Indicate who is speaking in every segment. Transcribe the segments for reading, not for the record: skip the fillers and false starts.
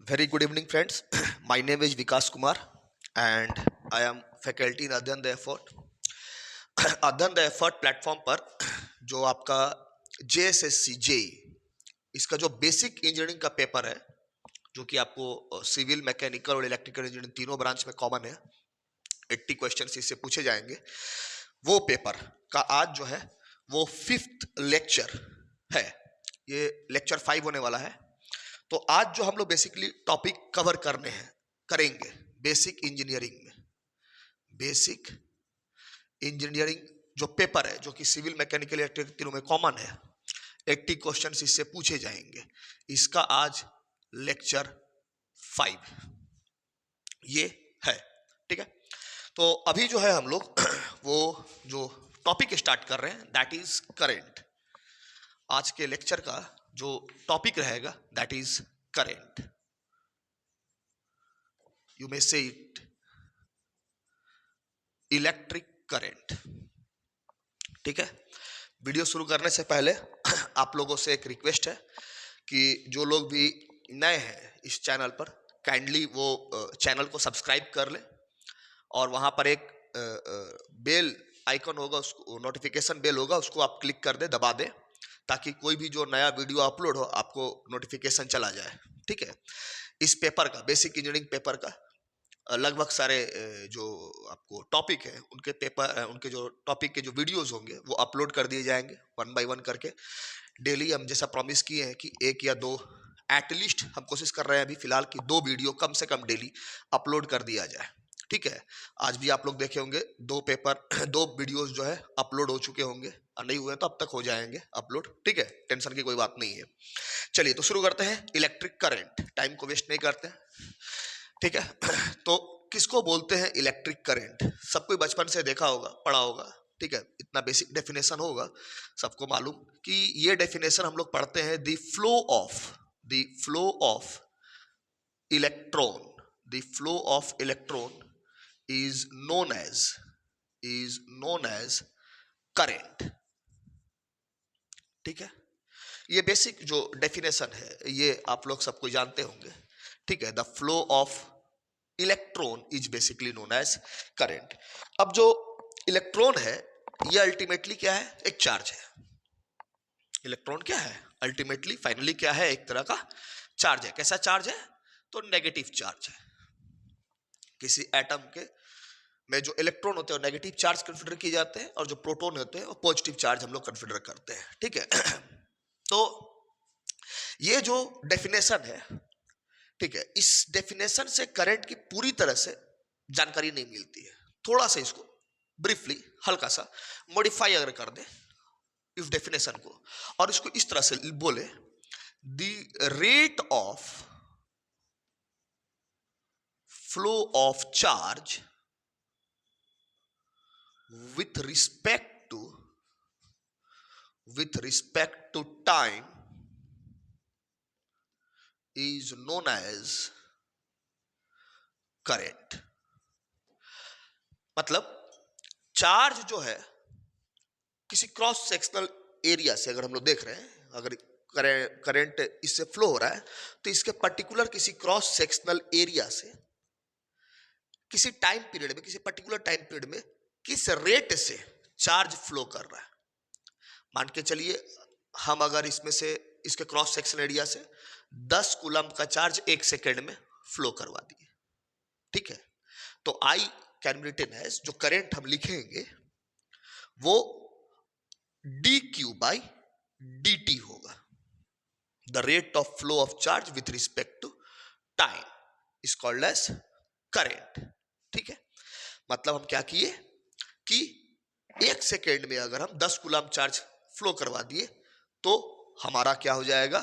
Speaker 1: Very good evening, friends. My name is Vikas Kumar, and I am faculty in अध्ययन the effort. अध्ययन the effort platform पर जो आपका JSSC JEE इसका जो बेसिक इंजीनियरिंग का पेपर है, जो कि आपको सिविल, मैकेनिकल और इलेक्ट्रिकल इंजीनियरिंग तीनों ब्रांच में कॉमन है. 80 क्वेश्चन इससे पूछे जाएंगे. वो पेपर का आज जो है वो 5th लेक्चर है. ये लेक्चर 5 होने वाला है. तो आज जो हम लोग बेसिकली टॉपिक कवर करेंगे बेसिक इंजीनियरिंग जो पेपर है, जो कि सिविल, मैकेनिकल, इलेक्ट्रिकल तीनों में कॉमन है. 80 क्वेश्चंस इससे पूछे जाएंगे. इसका आज लेक्चर 5 ये है. ठीक है. तो अभी जो है हम लोग वो जो टॉपिक स्टार्ट कर रहे हैं, दैट इज करेंट. आज के लेक्चर का जो टॉपिक रहेगा that is current. You may से इट इलेक्ट्रिक करेंट. ठीक है. वीडियो शुरू करने से पहले आप लोगों से एक रिक्वेस्ट है कि जो लोग भी नए हैं इस चैनल पर, काइंडली वो चैनल को सब्सक्राइब कर लें और वहां पर एक बेल आइकन होगा, उसको नोटिफिकेशन बेल होगा, उसको आप क्लिक कर दे, दबा दें, ताकि कोई भी जो नया वीडियो अपलोड हो आपको नोटिफिकेशन चला जाए. ठीक है. इस पेपर का, बेसिक इंजीनियरिंग पेपर का लगभग सारे जो आपको टॉपिक है उनके पेपर, उनके जो टॉपिक के जो वीडियोस होंगे वो अपलोड कर दिए जाएंगे 1 बाय 1 करके. डेली हम जैसा प्रॉमिस किए हैं कि 1 या 2 एटलीस्ट हम कोशिश कर रहे हैं अभी फिलहाल कि 2 वीडियो कम से कम डेली अपलोड कर दिया जाए. ठीक है. आज भी आप लोग देखे होंगे 2 वीडियोस जो है अपलोड हो चुके होंगे, और नहीं हुए तो अब तक हो जाएंगे अपलोड. ठीक है. टेंशन की कोई बात नहीं है. चलिए तो शुरू करते हैं. इलेक्ट्रिक करंट, टाइम को वेस्ट नहीं करते हैं. ठीक है. तो किसको बोलते हैं इलेक्ट्रिक करंट? सब कोई बचपन से देखा होगा, पढ़ा होगा. ठीक है. इतना बेसिक डेफिनेशन होगा सबको मालूम कि ये डेफिनेशन हम लोग पढ़ते हैं, the flow of electron, the flow of electron is known as current. ठीक है. ये बेसिक जो डेफिनेशन है ये आप लोग सबको जानते होंगे. ठीक है. The flow of electron is basically known as current. अब जो इलेक्ट्रॉन है ये अल्टीमेटली क्या है? एक चार्ज है. इलेक्ट्रॉन क्या है? अल्टीमेटली, फाइनली क्या है? एक तरह का चार्ज है. कैसा चार्ज है? तो नेगेटिव चार्ज है. किसी एटम के में जो इलेक्ट्रॉन होते हैं वो नेगेटिव चार्ज कंसीडर किए जाते हैं, और जो प्रोटॉन होते हैं वो पॉजिटिव चार्ज हम लोग कंसीडर करते हैं. ठीक है. तो ये जो डेफिनेशन है, ठीक है, इस डेफिनेशन से करंट की पूरी तरह से जानकारी नहीं मिलती है. थोड़ा सा इसको ब्रीफली, हल्का सा मॉडिफाई अगर कर दे इस डेफिनेशन को, और इसको इस तरह से बोले, the rate of flow of charge with respect to time is known as current. मतलब चार्ज जो है किसी क्रॉस सेक्शनल एरिया से अगर हम लोग देख रहे हैं, अगर करंट इससे फ्लो हो रहा है तो इसके पर्टिकुलर किसी क्रॉस सेक्शनल एरिया से किसी टाइम पीरियड में, किसी पर्टिकुलर टाइम पीरियड में किस रेट से चार्ज फ्लो कर रहा है. मान के चलिए हम अगर इसमें से, इसके क्रॉस सेक्शन एरिया से 10 कूलम्ब का चार्ज 1 सेकेंड में फ्लो करवा दिए. ठीक है. तो I can be written as, जो करंट हम लिखेंगे वो dq/dt होगा. The rate of flow of charge with respect to time is called as current. ठीक है. मतलब हम क्या किए कि 1 सेकेंड में अगर हम 10 कूलम्ब चार्ज फ्लो करवा दिए तो हमारा क्या हो जाएगा?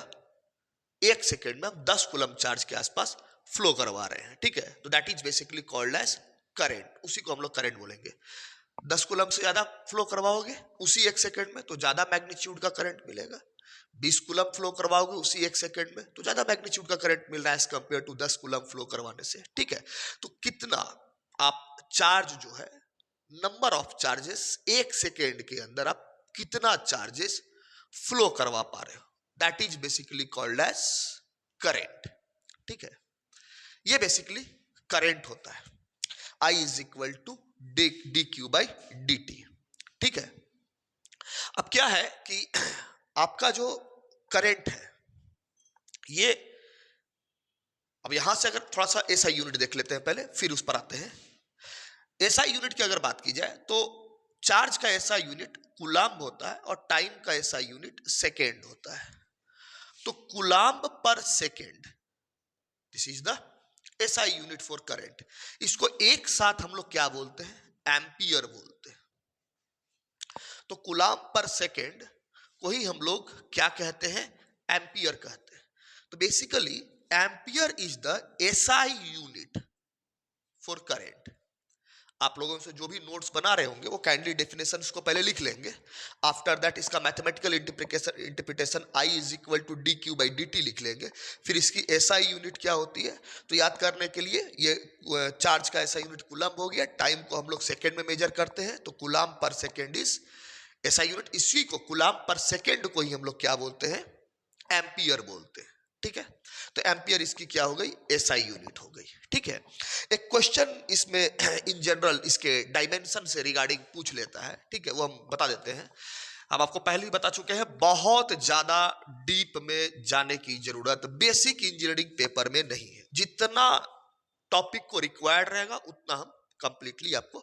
Speaker 1: 1 सेकेंड में हम 10 कूलम्ब चार्ज के आसपास फ्लो करवा रहे हैं. ठीक है. तो that is basically called as current. उसी को हम लोग करंट बोलेंगे. 10 कूलम्ब से ज्यादा फ्लो करवाओगे उसी 1 सेकेंड में तो ज्यादा मैग्नीट्यूड का करंट मिलेगा. 20 कूलम्ब फ्लो करवाओगे उसी 1 सेकेंड में तो ज्यादा मैग्नीट्यूड का करंट मिल रहा है as compared to 10 coulomb flow करवाने से. ठीक है. तो कितना आप चार्ज जो है, नंबर ऑफ चार्जेस 1 सेकेंड के अंदर आप कितना चार्जेस फ्लो करवा पा रहे हो, that is basically called as current. ठीक है, ये बेसिकली करंट होता है। I is equal to D Q by D T. ठीक है, अब क्या है कि आपका जो करंट है ये, अब यहां से अगर थोड़ा सा एसआई यूनिट देख लेते हैं पहले, फिर उस पर आते हैं। एसआई यूनिट की अगर बात की जाए तो चार्ज का एसआई यूनिट कूलाम्ब होता है और टाइम का एसआई यूनिट सेकेंड होता है। तो कूलाम्ब पर second, this is the SI unit for current. इसको एक साथ हम लोग क्या बोलते हैं? एम्पियर बोलते हैं। तो कूलाम्ब पर सेकेंड को ही हम लोग क्या कहते हैं? एम्पियर कहते हैं। तो basically ampere is the SI unit for current. आप लोगों से जो भी नोट्स बना रहे होंगे वो काइंडली डेफिनेशंस को पहले लिख लेंगे। आफ्टर दैट इसका mathematical interpretation I is equal to D Q by D T लिख लेंगे। फिर इसकी एसआई यूनिट क्या होती है तो याद करने के लिए ये चार्ज का एसआई यूनिट कूलम्ब हो गया। टाइम को हम लोग सेकेंड में मेजर करते हैं तो कूलम्ब पर सेकेंड इज एसआई यूनिट। इसी को कूलम्ब पर सेकेंड को ही हम लोग क्या बोलते हैं? एम्पियर बोलते हैं। ठीक है, तो एम्पियर इसकी क्या हो गई? एसआई यूनिट हो गई। ठीक है, एक क्वेश्चन इसमें इन जनरल इसके डायमेंशन से रिगार्डिंग पूछ लेता है। ठीक है, वो हम बता देते हैं। हम आपको पहले ही बता चुके हैं, बहुत ज्यादा डीप में जाने की जरूरत बेसिक इंजीनियरिंग पेपर में नहीं है। जितना टॉपिक को रिक्वायर्ड रहेगा उतना हम कंप्लीटली आपको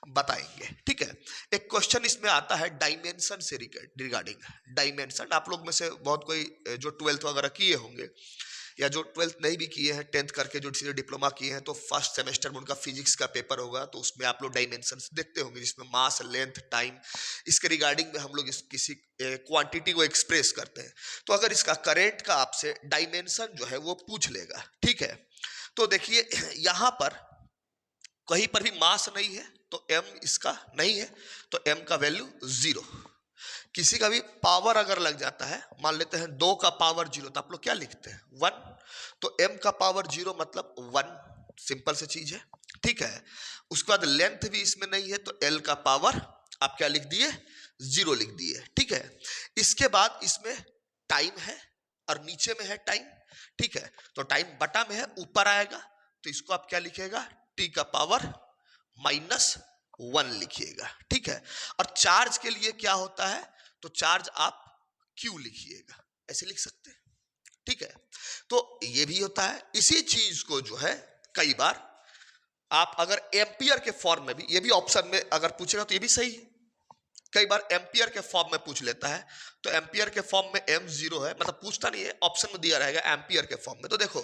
Speaker 1: बताएंगे। ठीक है, एक क्वेश्चन इसमें आता है डायमेंशन से रिगार्डिंग। डायमेंशन आप लोग में से बहुत कोई जो 12th वगैरह किए होंगे या जो 12th नहीं भी किए हैं, 10th करके जो सीधे डिप्लोमा किए हैं, तो फर्स्ट सेमेस्टर में उनका फिजिक्स का पेपर होगा, तो उसमें आप लोग डायमेंशंस देखते होंगे जिसमें मास, लेंथ, टाइम, इसके रिगार्डिंग में हम लोग किसी क्वांटिटी को एक्सप्रेस करते हैं। तो अगर इसका करंट का आपसे डायमेंशन जो है वो पूछ लेगा। ठीक है, तो देखिए यहां पर कहीं पर भी मास नहीं है तो m इसका नहीं है, तो m का वैल्यू 0। किसी का भी पावर अगर लग जाता है, मान लेते हैं 2 का पावर 0, तो आप लोग क्या लिखते हैं? 1। तो m का पावर 0 मतलब 1, सिंपल सी चीज है। ठीक है, उसके बाद लेंथ भी इसमें नहीं है तो l का पावर आप क्या लिख दिए? 0 लिख दिए। ठीक है, इसके बाद इसमें टाइम है और नीचे में है टाइम। ठीक है, तो टाइम बटा में है, ऊपर आएगा तो इसको आप क्या लिखेगा? टी का पावर -1 लिखिएगा। ठीक है, और चार्ज के लिए क्या होता है तो चार्ज आप Q लिखिएगा, ऐसे लिख सकते हैं। ठीक है, तो ये भी होता है। इसी चीज को जो है कई बार आप अगर एम्पियर के फॉर्म में भी, ये भी ऑप्शन में अगर पूछेगा तो ये भी सही है, कई बार एम्पियर के फॉर्म में पूछ लेता है। तो एम्पियर के फॉर्म में m0 है, मतलब पूछता नहीं है, ऑप्शन में दिया रहेगा एम्पियर के फॉर्म में। तो देखो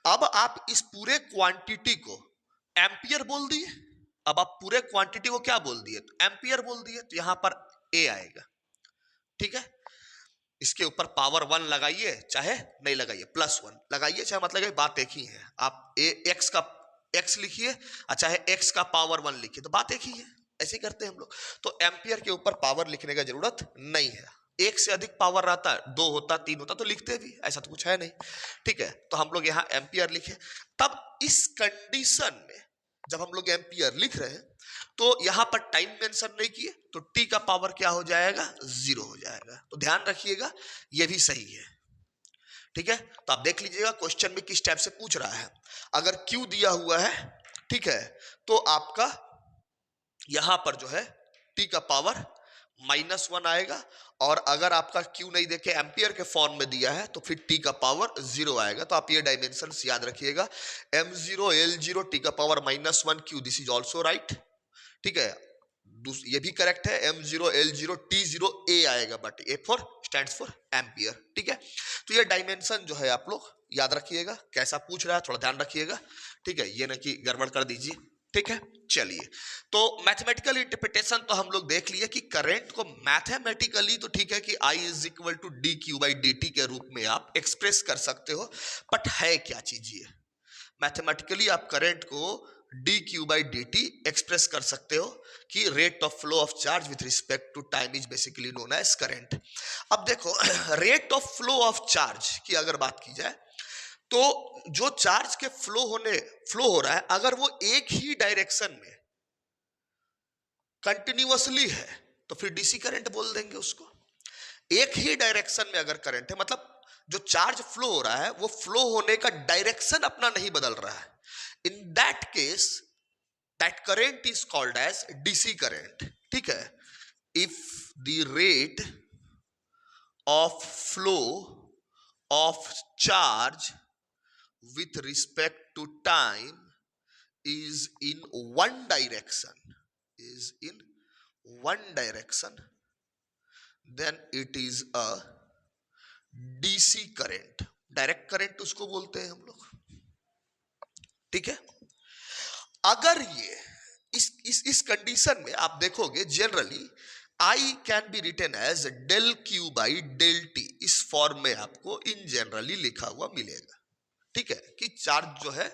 Speaker 1: अब आप इस पूरे क्वांटिटी को एम्पियर बोल दिए, अब आप पूरे क्वांटिटी को क्या बोल दिए? तो एम्पियर बोल दिए, तो यहां पर a आएगा। ठीक है, इसके ऊपर पावर 1 लगाइए चाहे नहीं लगाइए, +1 लगाइए चाहे मत लगाइए, बात एक ही है। आप x का x लिखिए चाहे x का पावर 1 लिखिए, तो बात एक ही है। ऐसे करते हैं हम लोग। तो एम्पियर के ऊपर पावर लिखने का जरूरत नहीं है। एक से अधिक पावर रहता, 2 होता, 3 होता तो लिखते भी, ऐसा तो कुछ है नहीं। ठीक है, तो हम लोग यहाँ एम्पियर लिखे। तब इस कंडीशन में जब हम लोग एम्पियर लिख रहे हैं तो यहां पर टाइम मेंशन नहीं किए तो टी का पावर क्या हो जाएगा? 0 हो जाएगा। तो ध्यान रखिएगा, ये भी सही है। ठीक है, तो आप देख लीजिएगा क्वेश्चन में किस टाइप से पूछ रहा है। अगर Q दिया हुआ है, ठीक है, तो आपका यहां पर जो है टी का पावर -1 आएगा, और अगर आपका Q नहीं देखे एम्पियर के फॉर्म में दिया है तो फिर टी का पावर 0 आएगा। तो आप ये डायमेंशंस याद रखिएगा, m0 l0 टी का power -1 Q, this is also right. ठीक है, ये भी करेक्ट है, m0 l0 t0 a आएगा, but a for stands for ampere. ठीक है, तो ये डायमेंशन जो है आप लोग याद रखिएगा, कैसा पूछ रहा है थोड़ा ध्यान रखिएगा। ठीक है, ये ना कि गड़बड़ कर दीजिए। ठीक है, चलिए, तो मैथमेटिकल इंटरप्रिटेशन तो हम लोग देख लिए कि करंट को मैथमेटिकली तो ठीक है कि I is equal to D Q by D T के रूप में आप एक्सप्रेस कर सकते हो, बट है क्या चीज ये? मैथमेटिकली आप करंट को D Q by D T express कर सकते हो कि rate of flow of charge with respect to time is basically known as current. अब देखो rate of flow of charge की अगर बात की जाए तो जो चार्ज के फ्लो हो रहा है, अगर वो एक ही डायरेक्शन में कंटिन्यूअसली है तो फिर डीसी करंट बोल देंगे उसको। एक ही डायरेक्शन में अगर करंट है, मतलब जो चार्ज फ्लो हो रहा है वो फ्लो होने का डायरेक्शन अपना नहीं बदल रहा है, in that case that current is called as DC current. ठीक है, if the rate of flow of charge with respect to time is in one direction, then it is a DC current, direct current उसको बोलते हैं हम लोग। ठीक है, अगर ये इस कंडीशन में आप देखोगे generally I can be written as del Q by del T, इस फॉर्म में आपको इन जनरली लिखा हुआ मिलेगा। ठीक है, कि चार्ज जो है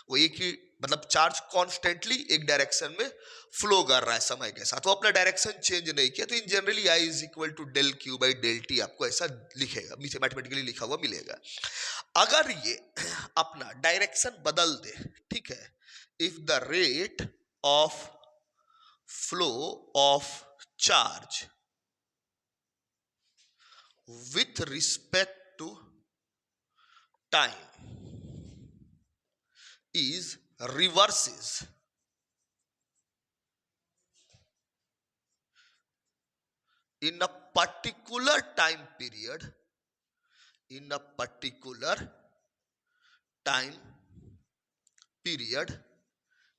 Speaker 1: वो एक ही, मतलब चार्ज कॉन्स्टेंटली एक डायरेक्शन में फ्लो कर रहा है समय के साथ, वो अपना डायरेक्शन चेंज नहीं किया, तो in generally I is equal to del Q by del T आपको ऐसा लिखेगा, नीचे मैथमेटिकली लिखा हुआ मिलेगा। अगर ये अपना डायरेक्शन बदल दे, ठीक है, if the rate of flow of charge with respect to time is reverses in a particular time period,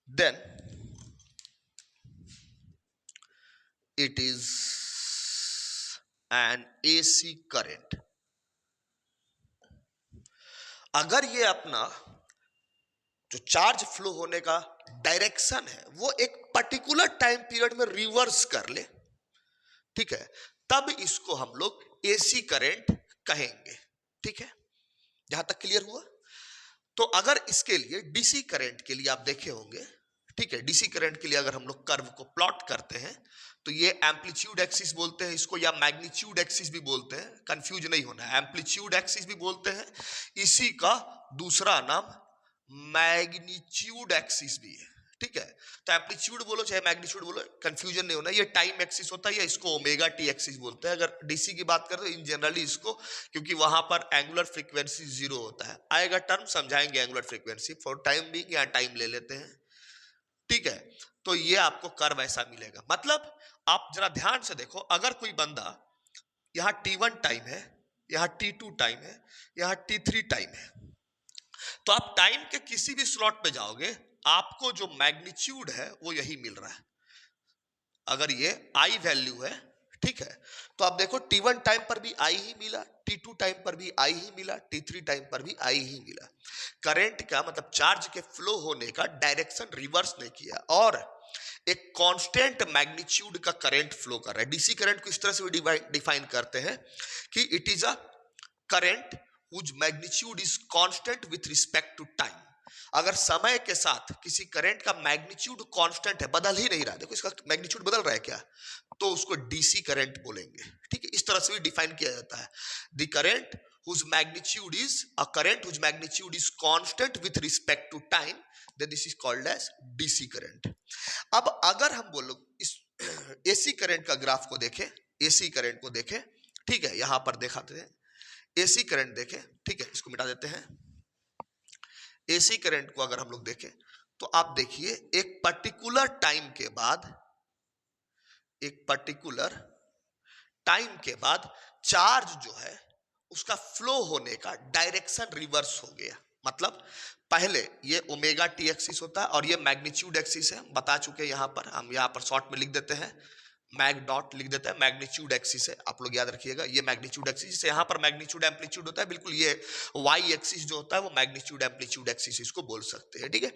Speaker 1: then it is an AC current। अगर ये अपना जो चार्ज फ्लो होने का डायरेक्शन है वो एक पर्टिकुलर टाइम पीरियड में रिवर्स कर ले, ठीक है, तब इसको हम लोग एसी करंट कहेंगे। ठीक है, यहां तक क्लियर हुआ? तो अगर इसके लिए डीसी करंट के लिए आप देखे होंगे, ठीक है, डीसी करंट के लिए अगर हम लोग कर्व को प्लॉट करते हैं तो ये एम्पलीट्यूड एक्सिस बोलते हैं इसको, या मैग्नीट्यूड एक्सिस भी बोलते हैं, कंफ्यूज नहीं होना है, एम्पलीट्यूड एक्सिस भी बोलते हैं, इसी का दूसरा नाम मैग्नीट्यूड एक्सिस भी है। ठीक है, तो एम्पलीट्यूड बोलो चाहे मैग्नीट्यूड बोलो, कंफ्यूजन नहीं होना। ये टाइम एक्सिस होता है या इसको ओमेगा टी एक्सिस बोलते हैं। अगर डीसी की बात करें तो इन जनरली इसको, क्योंकि वहां पर एंगुलर फ्रीक्वेंसी 0 होता है, आएगा टर्म समझाएंगे angular frequency, for time being यहाँ टाइम ले लेते हैं। ठीक है, तो ये आपको कर्व ऐसा मिलेगा। मतलब आप जरा ध्यान से देखो, अगर कोई बंदा यहाँ T1 टाइम है, यहाँ T2 टाइम है, यहाँ T3 टाइम है, तो आप टाइम के किसी भी स्लॉट पे जाओगे आपको जो मैग्नीट्यूड है वो यही मिल रहा है। अगर ये आई वैल्यू है, ठीक है, तो आप देखो T1 टाइम पर भी आई ही मिला, T2 टाइम पर भी आई ही मिला, T3 टाइम पर भी आई ही मिला। करंट का मतलब चार्ज के फ्लो होने का डायरेक्शन रिवर्स नहीं किया और एक कांस्टेंट मैग्नीट्यूड का करंट फ्लो कर रहा है। डीसी करंट को इस तरह से भी डिफाइन करते हैं कि it is a current whose magnitude is constant with respect to time। अगर समय के साथ किसी करंट का मैग्नीट्यूड कांस्टेंट है, बदल ही नहीं रहा, देखो इसका मैग्नीट्यूड बदल रहा है क्या, तो उसको डीसी करंट बोलेंगे। ठीक है, इस तरह से भी डिफाइन किया जाता है। The current whose magnitude is a current whose magnitude is constant with respect to time, then this is called as DC current। अब अगर हम बोलो इस एसी करंट का ग्राफ को देखें, एसी करंट को देखें, ठीक है, यहां पर दिखाते हैं एसी करंट देखें, ठीक है, इसको मिटा देते हैं। एसी करंट को अगर हम लोग देखें तो आप देखिए एक पर्टिकुलर टाइम के बाद चार्ज जो है उसका फ्लो होने का डायरेक्शन रिवर्स हो गया। मतलब पहले ये ओमेगा टी एक्सिस होता है और ये मैग्नीट्यूड एक्सिस है, बता चुके यहां पर, हम यहां पर शॉर्ट में लिख देते हैं, मैग डॉट लिख देता है, मैग्नीट्यूड एक्सिस है, आप लोग याद रखिएगा, ये मैग्नीट्यूड एक्सिस, यहाँ पर मैग्नीट्यूड एम्पलीट्यूड होता है, बिल्कुल ये वाई एक्सिस जो होता है वो मैग्नीट्यूड एम्पलीट्यूड एक्सिस इसको बोल सकते हैं। ठीक है,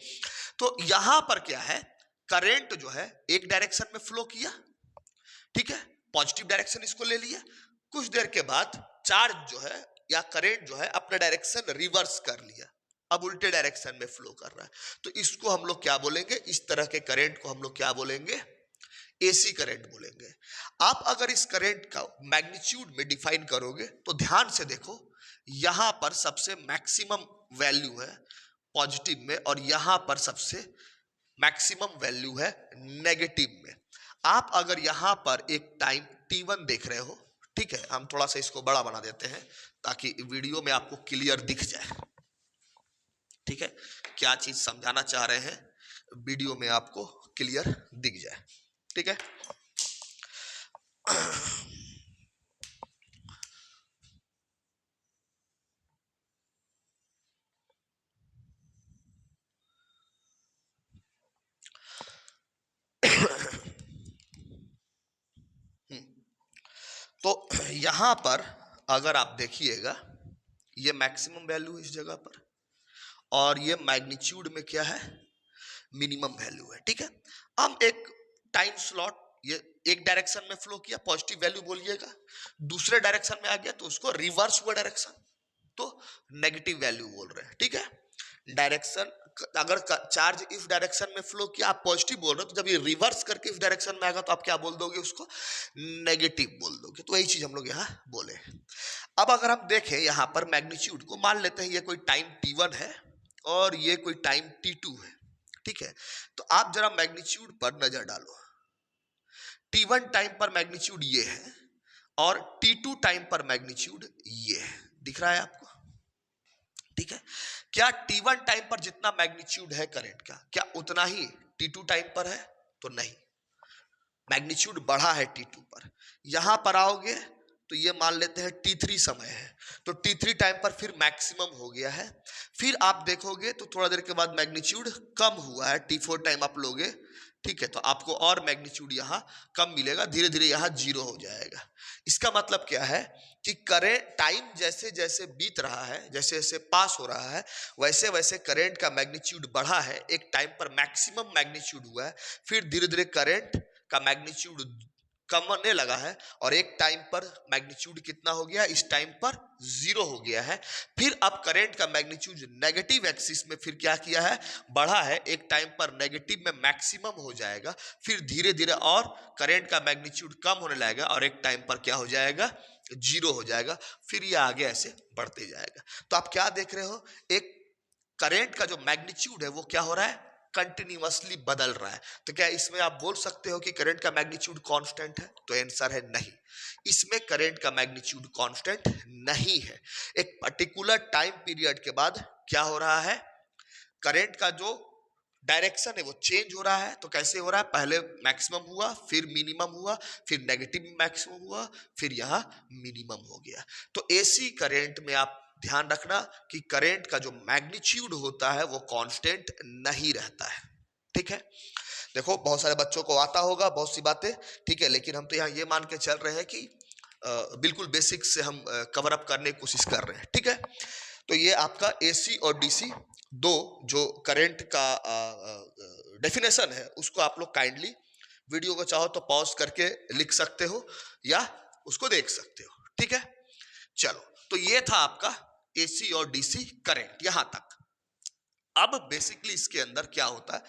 Speaker 1: तो यहां पर क्या है, करंट जो है एक डायरेक्शन में फ्लो किया, ठीक है, पॉजिटिव डायरेक्शन इसको ले लिया, कुछ देर के बाद चार्ज जो है या करंट जो है अपना डायरेक्शन रिवर्स कर लिया, अब उल्टे डायरेक्शन में फ्लो कर रहा है, तो इसको हम लोग क्या बोलेंगे, इस तरह के करंट को हम लोग क्या बोलेंगे, एसी करंट बोलेंगे। आप अगर इस करंट का मैग्नीट्यूड में डिफाइन करोगे तो ध्यान से देखो, यहां पर सबसे मैक्सिमम वैल्यू है पॉजिटिव में और यहां पर सबसे मैक्सिमम वैल्यू है नेगेटिव में। आप अगर यहां पर एक टाइम T1 देख रहे हो, ठीक है, हम थोड़ा सा इसको बड़ा बना देते हैं ताकि वीडियो में आपको क्लियर दिख जाए। ठीक है, क्या चीज समझाना चाह रहे हैं वीडियो में आपको क्लियर दिख जाए। ठीक है, तो यहां पर अगर आप देखिएगा, ये मैक्सिमम वैल्यू है इस जगह पर, और ये मैग्नीट्यूड में क्या है, मिनिमम वैल्यू है। ठीक है, हम एक टाइम स्लॉट, ये एक डायरेक्शन में फ्लो किया, पॉजिटिव वैल्यू बोलिएगा, दूसरे डायरेक्शन में आ गया तो उसको रिवर्स हुआ डायरेक्शन, तो नेगेटिव वैल्यू बोल रहे हैं। ठीक है, डायरेक्शन अगर चार्ज इस डायरेक्शन में फ्लो किया, आप पॉजिटिव बोल रहे हो, तो जब ये रिवर्स करके इस डायरेक्शन में आएगा तो आप क्या बोल दोगे, उसको नेगेटिव बोल दोगे। तो वही चीज हम लोग यहाँ बोले। अब अगर हम देखें यहाँ पर मैग्नीट्यूड को, मान लेते हैं ये कोई टाइम t1 है और ये कोई टाइम t2 है। ठीक है, तो आप जरा मैग्नीट्यूड पर नजर डालो। t1 टाइम पर मैग्नीट्यूड ये है और t2 टाइम पर मैग्नीट्यूड ये है, दिख रहा है आपको। ठीक है, क्या t1 टाइम पर जितना मैग्नीट्यूड है करंट का, क्या उतना ही t2 टाइम पर है? तो नहीं, मैग्नीट्यूड बढ़ा है t2 पर। यहां पर आओगे तो ये मान लेते हैं t3 समय है, तो t3 टाइम पर फिर मैक्सिमम हो गया है। फिर आप देखोगे तो थोड़ा देर के बाद मैग्नीट्यूड कम हुआ है, t4 टाइम आप लोगे। ठीक है, तो आपको और मैग्नीट्यूड यहाँ कम मिलेगा, धीरे धीरे यहाँ जीरो हो जाएगा। इसका मतलब क्या है कि करेंट टाइम जैसे जैसे बीत रहा है, जैसे जैसे पास हो रहा है, वैसे वैसे करंट का मैग्नीट्यूड बढ़ा है। एक टाइम पर मैक्सिमम मैग्नीट्यूड हुआ है, फिर धीरे धीरे करंट का मैग्नीट्यूड कम होने लगा है, और एक टाइम पर मैग्नीट्यूड कितना हो गया, इस टाइम पर जीरो हो गया है। फिर अब करंट का मैग्नीट्यूड नेगेटिव एक्सिस में फिर क्या किया है, बढ़ा है। एक टाइम पर नेगेटिव में मैक्सिमम हो जाएगा, फिर धीरे धीरे और करंट का मैग्नीट्यूड कम होने लगेगा, और एक टाइम पर क्या हो जाएगा, जीरो हो जाएगा। फिर ये आगे ऐसे बढ़ते जाएगा। तो आप क्या देख रहे हो, एक करंट का जो मैग्नीट्यूड है वो क्या हो रहा है, कंटिन्यूअसली बदल रहा है। तो क्या इसमें आप बोल सकते हो कि करंट का मैग्नीट्यूड कांस्टेंट है? तो आंसर है नहीं, इसमें करंट का मैग्नीट्यूड कांस्टेंट नहीं है। एक पर्टिकुलर टाइम पीरियड के बाद क्या हो रहा है, करंट का जो डायरेक्शन है वो चेंज हो रहा है। तो कैसे हो रहा है, पहले मैक्सिमम हुआ, फिर मिनिमम हुआ, फिर नेगेटिव मैक्सिमम हुआ, फिर यहां मिनिमम हो गया। तो एसी करंट में आप ध्यान रखना कि करंट का जो मैग्नीट्यूड होता है वो कांस्टेंट नहीं रहता है। ठीक है, देखो बहुत सारे बच्चों को आता होगा बहुत सी बातें, ठीक है, लेकिन हम तो यहाँ ये मान के चल रहे हैं कि बिल्कुल बेसिक से हम कवर अप करने की कोशिश कर रहे हैं। ठीक है, तो ये आपका एसी और डीसी दो जो करंट का डेफिनेशन है, उसको आप लोग काइंडली वीडियो को चाहो तो पॉज करके लिख सकते हो या उसको देख सकते हो। ठीक है, चलो, तो ये था आपका एसी और डीसी करंट यहां तक। अब बेसिकली इसके अंदर क्या होता है,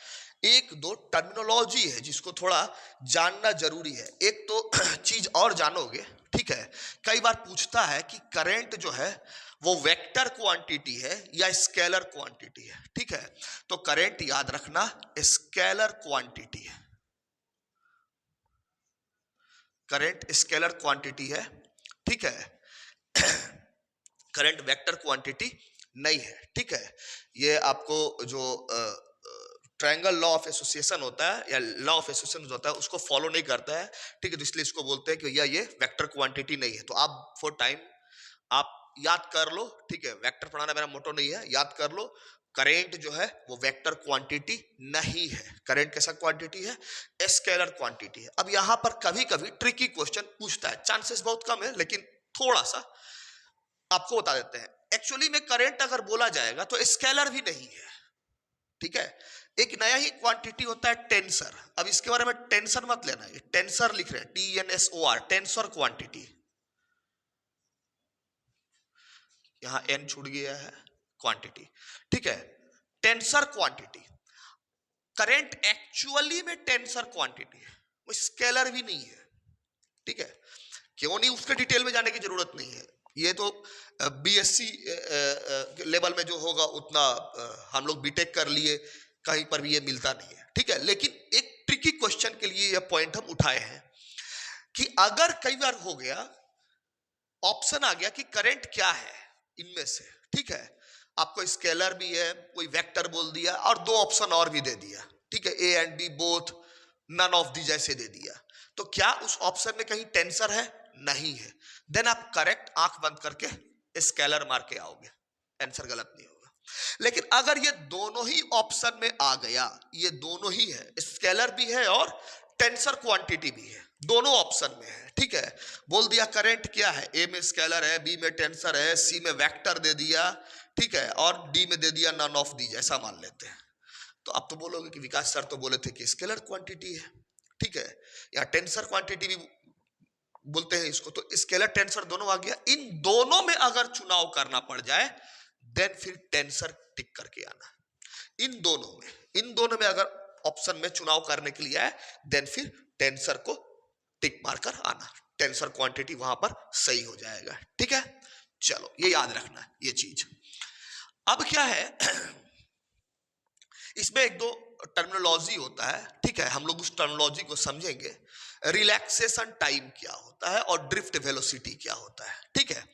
Speaker 1: एक दो टर्मिनोलॉजी है जिसको थोड़ा जानना जरूरी है। एक तो चीज और जानोगे, ठीक है, कई बार पूछता है कि करंट जो है वो वेक्टर क्वांटिटी है या स्केलर क्वांटिटी है। ठीक है, तो करंट याद रखना स्केलर क्वांटिटी है, करंट स्केलर क्वांटिटी है। ठीक है, करंट वेक्टर क्वांटिटी नहीं है। ठीक है, ये आपको जो ट्रायंगल लॉ ऑफ एसोसिएशन होता है या लॉ ऑफ एसोसिएशन होता है उसको फॉलो नहीं करता है। ठीक है, तो इसलिए इसको बोलते हैं कि भैया ये वेक्टर क्वांटिटी नहीं है। तो आप फॉर टाइम आप याद कर लो, ठीक है, वेक्टर पढ़ाना मेरा मोटो नहीं है, याद कर लो, करंट जो है वो वेक्टर क्वांटिटी नहीं है। करंट कैसा क्वांटिटी है, स्केलर क्वांटिटी है। अब यहां पर कभी कभी ट्रिकी क्वेश्चन पूछता है, चांसेस बहुत कम है लेकिन थोड़ा सा आपको बता देते हैं। एक्चुअली में करंट अगर बोला जाएगा तो स्केलर भी नहीं है। ठीक है, एक नया ही क्वांटिटी होता है टेंसर। अब इसके बारे में टेंसर मत लेना, ये टेंसर लिख रहे हैं, TNSOR, टेंसर क्वांटिटी। यहां एन छूट गया है, क्वांटिटी। ठीक है, टेंसर क्वांटिटी, करंट एक्चुअली में टेंसर क्वांटिटी है, वो स्केलर भी नहीं है। ठीक है, क्यों नहीं, उसके डिटेल में जाने की जरूरत नहीं है। ये तो BSc लेवल में जो होगा उतना हम लोग बीटेक कर लिए, कहीं पर भी ये मिलता नहीं है। ठीक है, लेकिन एक ट्रिकी क्वेश्चन के लिए ये पॉइंट हम उठाए हैं कि अगर कई बार हो गया ऑप्शन आ गया कि करंट क्या है इनमें से, ठीक है। आपको स्केलर भी है, कोई वेक्टर बोल दिया और दो ऑप्शन और भी दे दिया, ठीक है, A and B both, none of the जैसे दे दिया। तो क्या उस ऑप्शन में कहीं टेंसर है? नहीं है। देन आप करेक्ट आंख बंद करके स्केलर मार के आओगे, आंसर गलत नहीं होगा। लेकिन अगर ये दोनों ही ऑप्शन में आ गया, ये दोनों ही है, स्केलर भी है और टेंसर क्वांटिटी भी है, दोनों ऑप्शन में है, ठीक है। बोल दिया करंट क्या है, ए में स्केलर है, बी में टेंसर है, सी में वेक्टर दे दिया, ठीक है, और डी में दे दिया नन ऑफ दीज, ऐसा मान लेते हैं। तो आप तो बोलोगे कि विकास सर तो बोले थे कि स्केलर क्वांटिटी है, ठीक है, या टेंसर क्वांटिटी भी बोलते हैं इसको। तो स्केलर टेंसर दोनों आ गया, इन दोनों में अगर चुनाव करना पड़ जाए देन फिर टेंसर टिक करके आना। इन दोनों में अगर ऑप्शन में चुनाव करने के लिए आए देन फिर टेंसर को टिक मारकर आना, टेंसर क्वांटिटी वहां पर सही हो जाएगा, ठीक है। चलो ये याद रखना है ये चीज। अब क्या है इसमें एक दो टर्मिनोलॉजी होता है, ठीक है, हम लोग उस टर्मिनोलॉजी को समझेंगे। रिलैक्सेशन टाइम क्या होता है और ड्रिफ्ट वेलोसिटी क्या होता है, ठीक है।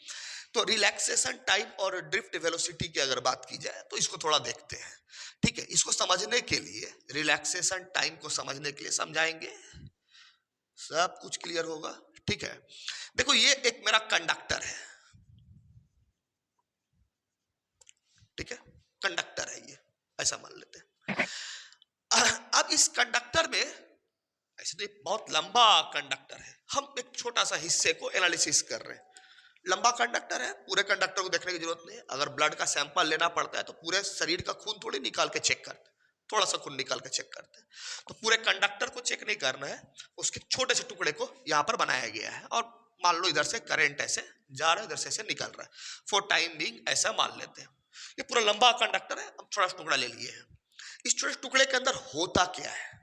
Speaker 1: तो रिलैक्सेशन टाइम और ड्रिफ्ट वेलोसिटी की अगर बात की जाए तो इसको थोड़ा देखते हैं, ठीक है। इसको समझने के लिए, रिलैक्सेशन टाइम को समझने के लिए समझाएंगे, सब कुछ क्लियर होगा, ठीक है। देखो ये एक मेरा कंडक्टर है, ठीक है, कंडक्टर है ये, ऐसा मान लेते हैं। अब इस कंडक्टर में, ऐसे तो बहुत लंबा कंडक्टर है, हम एक छोटा सा हिस्से को एनालिसिस कर रहे हैं। लंबा कंडक्टर है, पूरे कंडक्टर को देखने की जरूरत नहीं है। अगर ब्लड का सैंपल लेना पड़ता है तो पूरे शरीर का खून थोड़ी निकाल के चेक करते हैं, थोड़ा सा खून निकाल के चेक करते हैं। तो पूरे कंडक्टर को चेक नहीं करना है, उसके छोटे से टुकड़े को यहां पर बनाया गया है और मान लो इधर से करंट ऐसे जा रहा है, इधर से ऐसे निकल रहा है, फॉर टाइम बीइंग ऐसा मान लेते हैं। ये पूरा लंबा कंडक्टर है, हम छोटा सा टुकड़ा ले लिए हैं। इस छोटे टुकड़े के अंदर होता क्या है,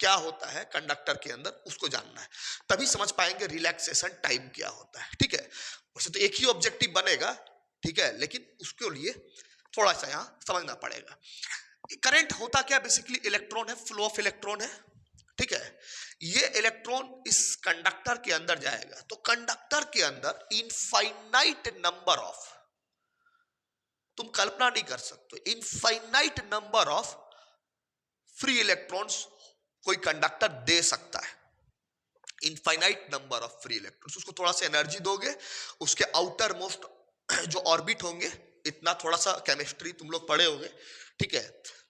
Speaker 1: क्या होता है कंडक्टर के अंदर, उसको जानना है, तभी समझ पाएंगे रिलैक्सेशन टाइम क्या होता है, ठीक है। वैसे तो एक ही ऑब्जेक्टिव बनेगा, ठीक है, लेकिन उसके लिए थोड़ा सा यहां समझना पड़ेगा। करंट होता क्या, बेसिकली इलेक्ट्रॉन है, फ्लो ऑफ इलेक्ट्रॉन है, ठीक है। ये इलेक्ट्रॉन इस कंडक्टर के अंदर जाएगा, तो कंडक्टर के अंदर इनफाइनाइट नंबर ऑफ, तुम कल्पना नहीं कर सकते, infinite number of free electrons कोई कंडक्टर दे सकता है। Infinite number of free electrons, उसको थोड़ा सा एनर्जी दोगे, उसके आउटर मोस्ट जो ऑर्बिट होंगे, इतना थोड़ा सा केमिस्ट्री तुम लोग पढ़े होंगे, ठीक है,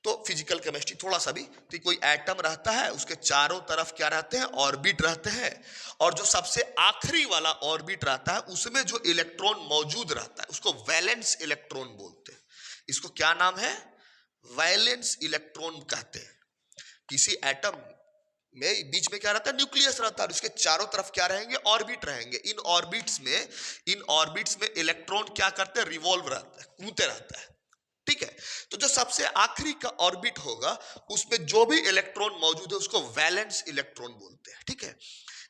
Speaker 1: तो फिजिकल केमिस्ट्री थोड़ा सा भी, तो कोई एटम रहता है, उसके चारों तरफ क्या रहते हैं, ऑर्बिट रहते हैं, और जो सबसे आखिरी वाला ऑर्बिट रहता है उसमें जो इलेक्ट्रॉन मौजूद रहता है उसको वैलेंस इलेक्ट्रॉन बोलते हैं। इसको क्या नाम है, वैलेंस इलेक्ट्रॉन कहते हैं। किसी एटम में बीच में क्या रहता है, न्यूक्लियस रहता है, और उसके चारों तरफ क्या रहेंगे, ऑर्बिट रहेंगे। इन ऑर्बिट्स में इलेक्ट्रॉन क्या करते हैं, रिवॉल्व रहता है, घूमते रहता है, ठीक है। तो जो सबसे आखिरी का ऑर्बिट होगा उसमें जो भी इलेक्ट्रॉन मौजूद है उसको वैलेंस इलेक्ट्रॉन बोलते हैं, ठीक है।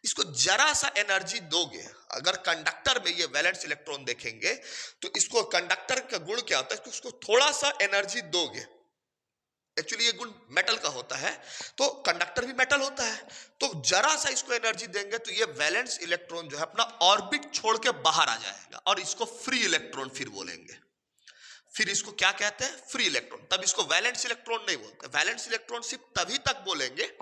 Speaker 1: इसको जरा सा एनर्जी दोगे, अगर कंडक्टर में ये वैलेंस इलेक्ट्रॉन देखेंगे तो इसको, कंडक्टर का गुण क्या होता है कि उसको थोड़ा सा एनर्जी दोगे, एक्चुअली ये गुण मेटल का होता है, तो कंडक्टर भी मेटल होता है, तो जरा सा इसको एनर्जी देंगे तो ये वैलेंस इलेक्ट्रॉन जो है अपना ऑर्बिट छोड़ के बाहर आ जाएगा, और इसको फ्री इलेक्ट्रॉन फिर बोलेंगे। फिर इसको क्या कहते हैं, फ्री इलेक्ट्रॉन। तब इसको वैलेंस इलेक्ट्रॉन नहीं बोलते, वैलेंस इलेक्ट्रॉन सिर्फ तभी तक बोलेंगे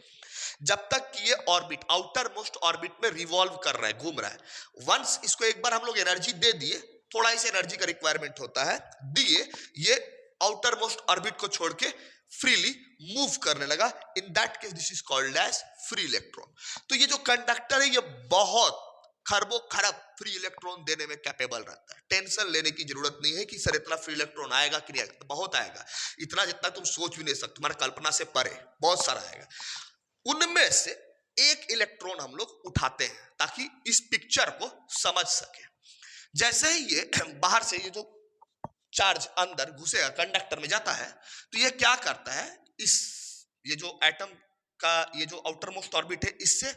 Speaker 1: जब तक कि ये ऑर्बिट, आउटर मोस्ट ऑर्बिट में रिवॉल्व कर रहा है, घूम रहा है। वंस इसको एक बार हम लोग एनर्जी दे दिए, थोड़ा इस एनर्जी का रिक्वायरमेंट होता है, दिए, ये आउटर मोस्ट ऑर्बिट को छोड़ के फ्रीली मूव करने लगा, in that case this is called as free electron. तो ये जो कंडक्टर है ये बहुत खरबों खरब फ्री इलेक्ट्रॉन देने में कैपेबल रहता है। टेंशन लेने की जरूरत नहीं है कि सर इतना फ्री इलेक्ट्रॉन आएगा कि नहीं आएगा, बहुत आएगा, इतना जितना तुम सोच भी नहीं सकते, तुम्हारी कल्पना से परे बहुत सारा आएगा। उनमें से एक इलेक्ट्रॉन हम लोग उठाते हैं ताकि इस पिक्चर को समझ सके। जैसे ही ये बाहर से ये जो चार्ज अंदर घुसेगा, कंडक्टर में जाता है, तो ये क्या करता है, ये जो एटम का ये जो आउटर मोस्ट ऑर्बिट है इससे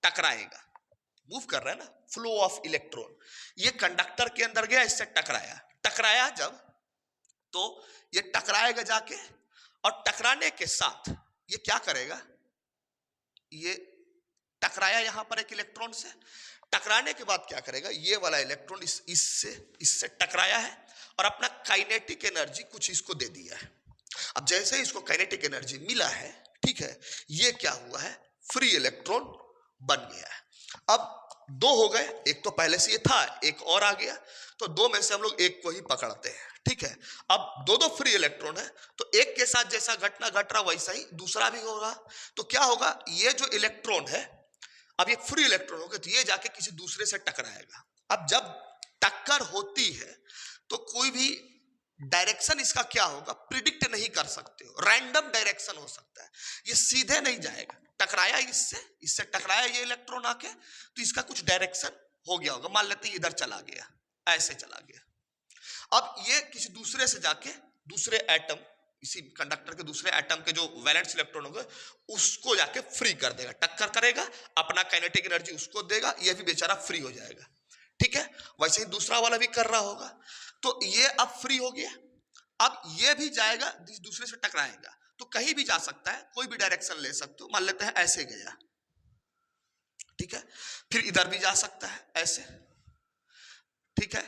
Speaker 1: टकराएगा, मूव कर रहा है ना, फ्लो ऑफ इलेक्ट्रॉन, ये कंडक्टर के अंदर गया, इससे टकराया जब, तो ये टकराएगा जाके, और टकराने के साथ ये क्या करेगा, ये टकराया यहां पर एक इलेक्ट्रॉन से, टकराने के बाद क्या करेगा, ये वाला इलेक्ट्रॉन इससे टकराया है और अपना काइनेटिक एनर्जी कुछ इसको दे दिया है। अब जैसे ही इसको काइनेटिक एनर्जी मिला है, ठीक है, ये क्या हुआ है, फ्री इलेक्ट्रॉन बन गया है। अब दो हो गए, एक तो पहले से ये था, एक और आ गया, तो दो में से हम लोग एक को ही पकड़ते हैं, ठीक है। अब दो दो फ्री इलेक्ट्रॉन है, तो एक के साथ जैसा घटना घट रहा वैसा ही दूसरा भी होगा। तो क्या होगा, ये जो इलेक्ट्रॉन है, अब ये फ्री इलेक्ट्रॉन होगा, तो ये जाके किसी दूसरे से टकराएगा। अब जब टक्कर होती है तो कोई भी डायरेक्शन इसका क्या होगा, प्रिडिक्ट नहीं कर सकते हो, रैंडम डायरेक्शन हो सकता है, ये सीधे नहीं जाएगा। टकराया इससे टकराया ये इलेक्ट्रॉन आके, तो इसका कुछ डायरेक्शन हो गया होगा, मान लेते हैं इधर चला गया, ऐसे चला गया। अब ये किसी दूसरे से जाके दूसरे एटम, इसी कंडक्टर के दूसरे एटम के जो वैलेंस इलेक्ट्रॉन होंगे उसको जाके फ्री कर देगा, टक्कर करेगा, अपना काइनेटिक एनर्जी उसको देगा, ये भी बेचारा फ्री हो जाएगा, ठीक है। वैसे ही दूसरा वाला भी कर रहा होगा, तो ये अब फ्री हो गया। अब ये भी जाएगा, दूसरे से टकराएगा, तो कहीं भी जा सकता है, कोई भी डायरेक्शन ले सकते हो, मान लेते हैं ऐसे गया, ठीक है, फिर इधर भी जा सकता है ऐसे, ठीक है,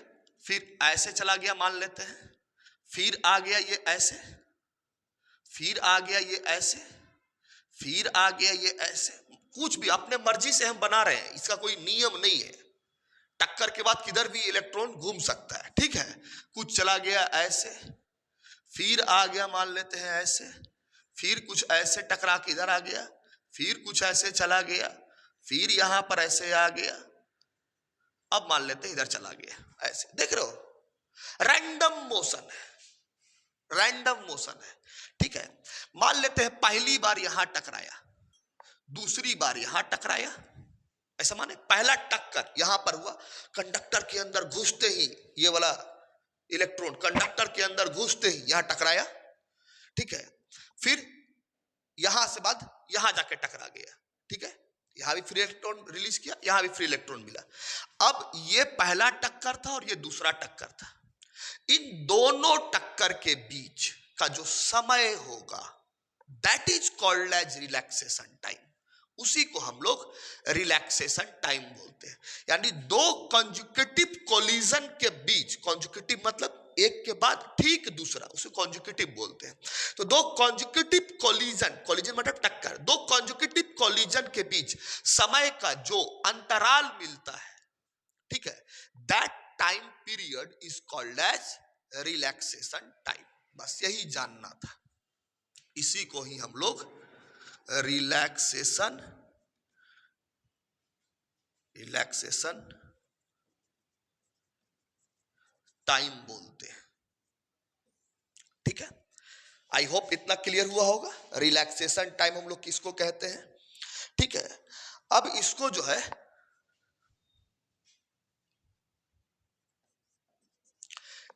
Speaker 1: फिर ऐसे चला गया मान लेते हैं, फिर आ गया ये ऐसे, फिर आ गया ये ऐसे, फिर आ गया ये ऐसे, कुछ भी अपने मर्जी से हम बना रहे हैं, इसका कोई नियम नहीं है। टक्कर के बाद किधर भी इलेक्ट्रॉन घूम सकता है, ठीक है। कुछ चला गया ऐसे, फिर आ गया मान लेते हैं ऐसे, फिर कुछ ऐसे टकरा के इधर आ गया, फिर कुछ ऐसे चला गया, फिर यहां पर ऐसे आ गया, अब मान लेते हैं इधर चला गया ऐसे। देख रहे हो, रैंडम मोशन है, रैंडम मोशन है, ठीक है। मान लेते हैं पहली बार यहां टकराया, दूसरी बार यहां टकराया, ऐसा माने पहला टक्कर यहां पर हुआ, कंडक्टर के अंदर घुसते ही ये वाला इलेक्ट्रॉन कंडक्टर के अंदर घुसते ही यहां टकराया, ठीक है। फिर यहां से बाद यहां जाके टकरा गया, ठीक है, यहां भी फ्री इलेक्ट्रॉन रिलीज किया, यहां भी फ्री इलेक्ट्रॉन मिला। अब ये पहला टक्कर था और ये दूसरा टक्कर था, इन दोनों टक्कर के बीच का जो समय होगा that is called age relaxation time, उसी को हम लोग रिलैक्सेशन टाइम बोलते हैं। यानी दो कॉन्जुकेटिव कोलिजन के बीच, कॉन्जुकेटिव मतलब एक के बाद ठीक दूसरा, उसे कॉन्जुकेटिव बोलते हैं। तो दो कॉन्जुकेटिव कोलिजन, कोलिजन मतलब टक्कर, दो कॉन्जुकेटिव कोलिजन के बीच समय का जो अंतराल मिलता है, ठीक है, that time period is called age relaxation time. बस यही जानना था, इसी को ही हम लोग रिलैक्सेशन टाइम बोलते हैं, ठीक है। आई होप इतना क्लियर हुआ होगा, रिलैक्सेशन टाइम हम लोग किसको कहते हैं, ठीक है। अब इसको जो है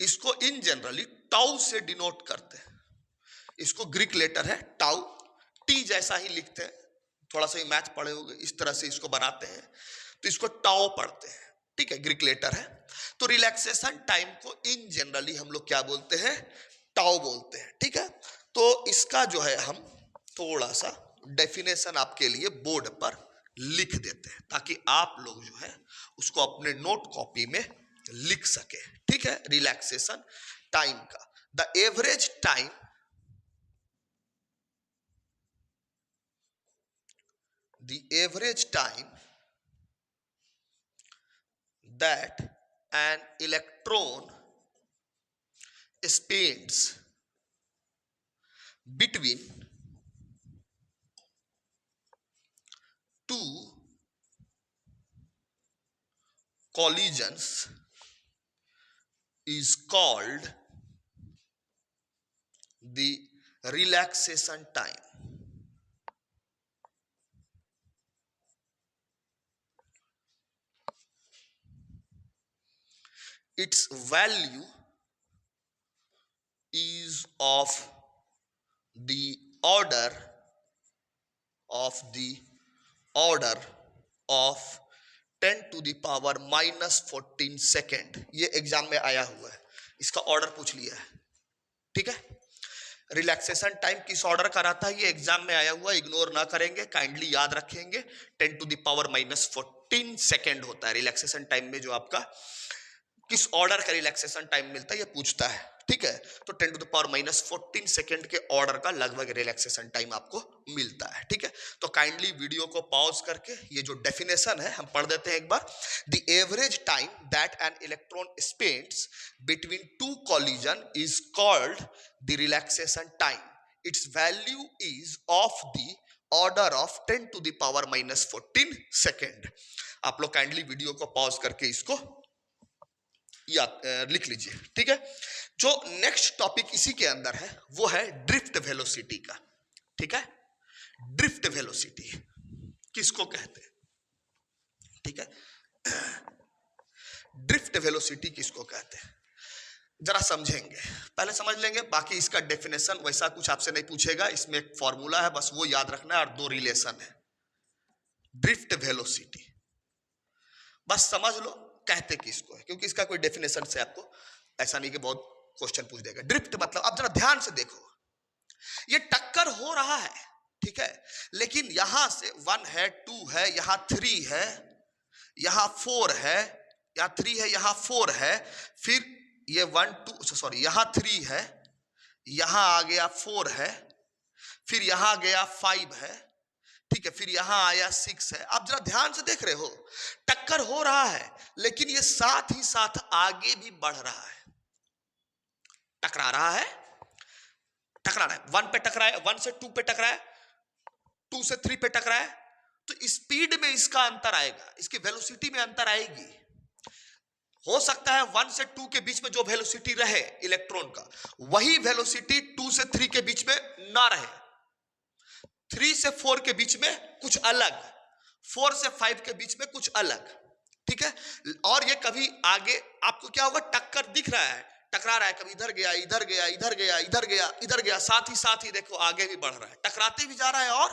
Speaker 1: इसको इन जनरली टाउ से डिनोट करते हैं, इसको ग्रीक लेटर है टाउ, टी जैसा ही लिखते हैं, थोड़ा सा ही मैथ पढ़े होंगे, इस तरह से इसको बनाते हैं, तो इसको टाउ पढ़ते हैं, ठीक है, ग्रीक लेटर है। तो रिलैक्सेशन टाइम को इन जनरली हम लोग क्या बोलते हैं, टाउ बोलते हैं, ठीक है। तो इसका जो है हम थोड़ा सा डेफिनेशन आपके लिए बोर्ड पर लिख देते हैं, ताकि आप लोग जो है उसको अपने नोट कॉपी में लिख सके, ठीक है। रिलैक्सेशन टाइम का, the average time that an electron spins between two collisions is called the relaxation time. Its value is of the order of 10 to the power -14 second. ये एग्जाम में आया हुआ है, इसका ऑर्डर पूछ लिया है, ठीक है। रिलैक्सेशन टाइम किस ऑर्डर का रहता है, ये एग्जाम में आया हुआ, इग्नोर ना करेंगे, काइंडली याद रखेंगे। 10⁻⁻14 सेकेंड होता है रिलैक्सेशन टाइम में, जो आपका किस ऑर्डर का रिलैक्सेशन टाइम मिलता है ये पूछता है, ठीक है। तो 10⁻⁻14 सेकेंड के ऑर्डर का लगभग रिलैक्सेशन टाइम आपको मिलता है, ठीक है। तो काइंडली वीडियो को पॉज करके ये जो डेफिनेशन है हम पढ़ देते हैं एक बार। The average time that an electron spends between two collision is called the relaxation time. Its value is of the order of 10⁻⁻14 second. आप लोग काइंडली वीडियो को पॉज करके इसको लिख लीजिए, ठीक है। जो नेक्स्ट टॉपिक इसी के अंदर है वो है ड्रिफ्ट वेलोसिटी का, ठीक है। ड्रिफ्ट वेलोसिटी किसको कहते हैं, ठीक है। ड्रिफ्ट वेलोसिटी किसको कहते हैं जरा समझेंगे, पहले समझ लेंगे, बाकी इसका डेफिनेशन वैसा कुछ आपसे नहीं पूछेगा, इसमें एक फॉर्मूला है बस वो याद रखना है और दो रिलेशन है। ड्रिफ्ट वेलोसिटी बस समझ लो कहते किसको है, क्योंकि इसका कोई डेफिनेशन से आपको ऐसा नहीं कि बहुत क्वेश्चन पूछ देगा। ड्रिफ्ट मतलब, अब जरा ध्यान से देखो, ये टक्कर हो रहा है, ठीक है, लेकिन यहां से 1 है, 2 है, यहां 3 है, यहां 4 है, यहां 3 है, यहां 4 है, फिर ये 1 2 सॉरी यहां 3 है, यहां आ गया 4 है, फिर यहां गया 5 है, ठीक है, फिर यहां आया 6 है। आप जरा ध्यान से देख रहे हो, टक्कर हो रहा है लेकिन ये साथ ही साथ आगे भी बढ़ रहा है, टकरा रहा है, टकरा रहा है, 1 पे टकराए, 1 से 2 पे टकराए, 2 से 3 पे टकराए, तो स्पीड में इसका अंतर आएगा, इसकी वेलोसिटी में अंतर आएगी। हो सकता है 1 से 2 के बीच में जो वेलोसिटी रहे इलेक्ट्रॉन का, वही वेलोसिटी 2 से 3 के बीच में ना रहे, 3 से 4 के बीच में कुछ अलग, 4 से 5 के बीच में कुछ अलग, ठीक है। और ये कभी आगे आपको क्या होगा, टक्कर दिख रहा है, टकरा रहा है, कभी इधर गया, इधर गया, इधर गया, इधर गया, इधर गया, साथ ही देखो आगे भी बढ़ रहा है, टकराते भी जा रहा है और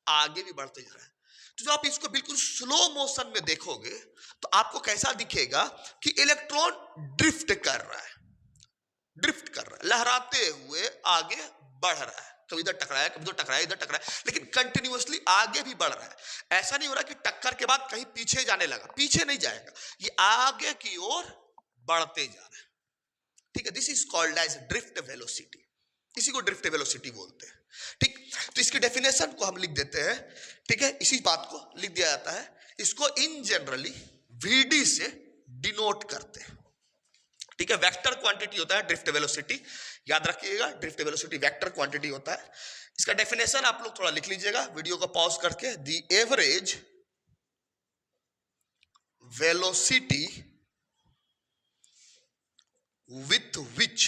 Speaker 1: आगे भी बढ़ते जा रहा है। तो जो आप इसको बिल्कुल स्लो मोशन में देखोगे तो आपको कैसा दिखेगा कि इलेक्ट्रॉन ड्रिफ्ट कर रहा है, ड्रिफ्ट कर रहा है, लहराते हुए आगे बढ़ रहा है, कभी इधर टकराया, कभी इधर टकराया, इधर टकराया, लेकिन कंटिन्यूअसली आगे भी बढ़ रहा है। ऐसा नहीं हो रहा कि टक्कर के बाद कहीं पीछे जाने लगा, पीछे नहीं जाएगा, ये आगे की ओर बढ़ते जा रहा है, ठीक है। This is called as drift velocity, इसी को ड्रिफ्ट वेलोसिटी बोलते हैं, ठीक। तो इसकी डेफिनेशन को हम लिख देते हैं, ठीक है, इसी बात को लिख दिया जाता है, इसको इन जनरली वीडी से डिनोट करते हैं, ठीक है। वेक्टर क्वांटिटी होता है ड्रिफ्ट वेलोसिटी, याद रखिएगा, ड्रिफ्ट वेलोसिटी वेक्टर क्वांटिटी होता है। इसका डेफिनेशन आप लोग थोड़ा लिख लीजिएगा वीडियो को पॉज करके। The average velocity with which